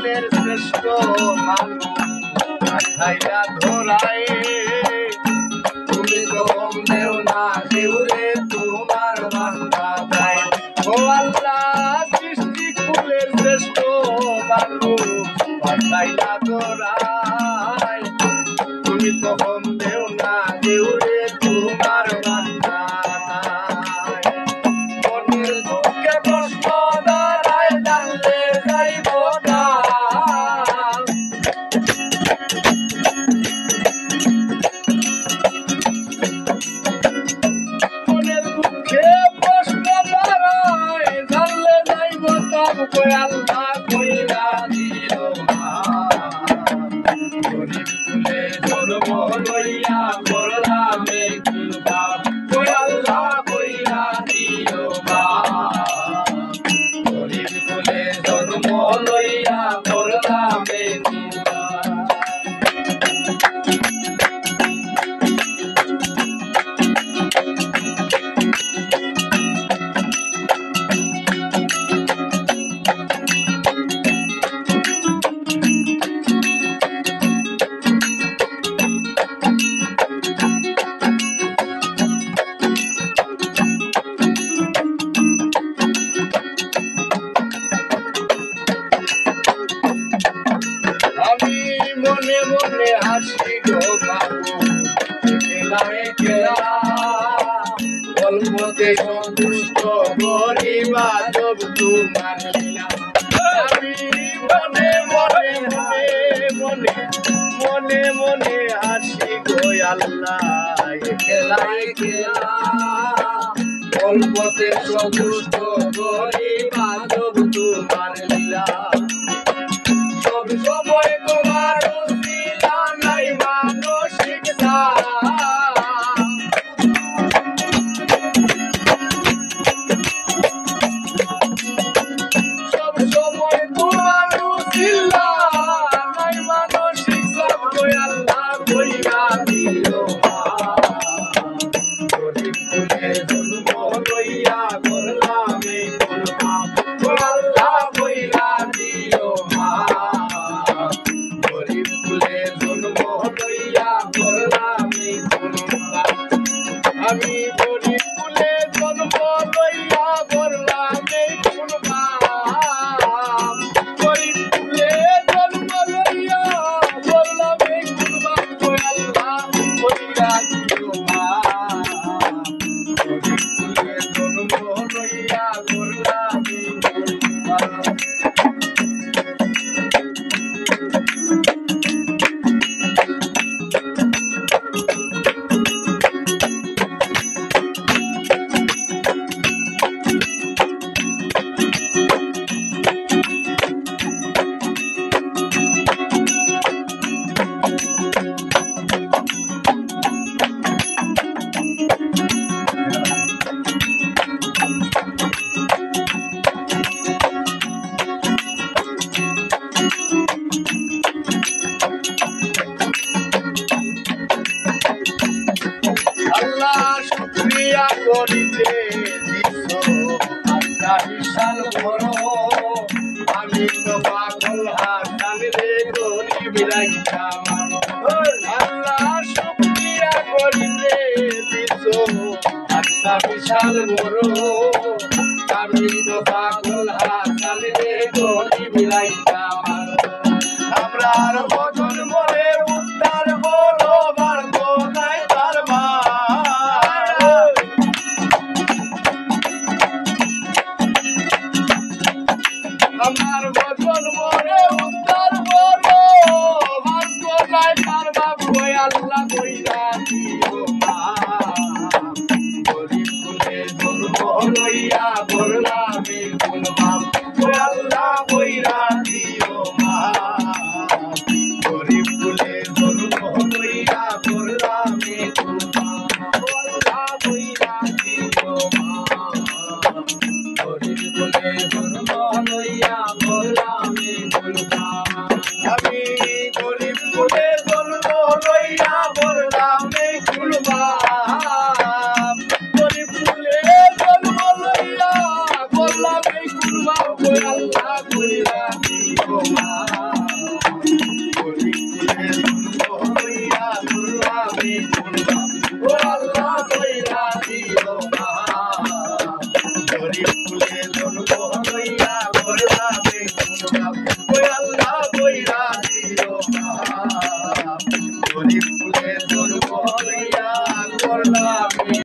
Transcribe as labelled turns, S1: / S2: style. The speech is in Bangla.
S1: কুলের শ্রেষ্ঠ মানুষ খাইয়া ধরায় তুমি তো দেও না দেউরে তোমার মাথা যায় ও আল্লাহ সৃষ্টি কুলের শ্রেষ্ঠ মানুষ খাইয়া ধরায় তুমি তো দেও না দেউরে তোমার মাথা যায় মনের দুঃখে কষ্ট দাঁড়ায় জানলে যাইব না মনের দুঃখে কষ্ট দাঁড়ায় জানলে যাইব তব কই আল্লাহ কইরা দিল গরিব কুলে জন্ম লইয়া করলাম কৃপা কই আল্লাহ কইরা দিল গরিব কুলে জন্ম লইয়া করলাম কৃপা মনে মনে হাসি গো বাবু খেলায় খেলা অল্পতে সন্তুষ্ট গরিবা জব তোমার লীলা আমি মনে মনে মনে মনে মনে হাসি গো আল্লাহ খেলায় খেলা অল্পতে সন্তুষ্ট গরিবা জব তোমার লীলা সব সময় তোমার উসিলা নাই মানসিক সব সময় তোমার উসিলা নাই মানসিক সব কই আল্লাহ কইরা দিও গরিব কুলে জন্ম লইয়া করলাম এই করলাম কই আল্লাহ কইরা দিও গরিব কুলে জন্ম লইয়া করলাম এই করলাম আমি গরিব কুলে জন্ম লইয়া করলাম এই করলাম গরিব কুলে জন্ম লইয়া করলাম এই করলাম কই আল্লাহ কইরা দিও গরিব কুলে জন্ম লইয়া করলাম এই করলাম আল্লাহ শুকরিয়া করিতে দিছো আপনার বিশাল বড় আমি তো পাগল হাসান রে গরিব রাইখা আল্লাহ শুকরিয়া করিতে দিছো আপনার বিশাল বড় আমি তো পাগল হাসান রে গরিব রাইখা আমরা আর ভজন বলে উত্তর বলো মার্গ নাই তার আমার ভজন বলে উত্তর বলো মার্গ নাই তার বাবু আল্লাহ কইরা দিও গরিব কুলে জন্ম কুরবান ও আল্লাহ কইরা দিও না গরিব ফুলের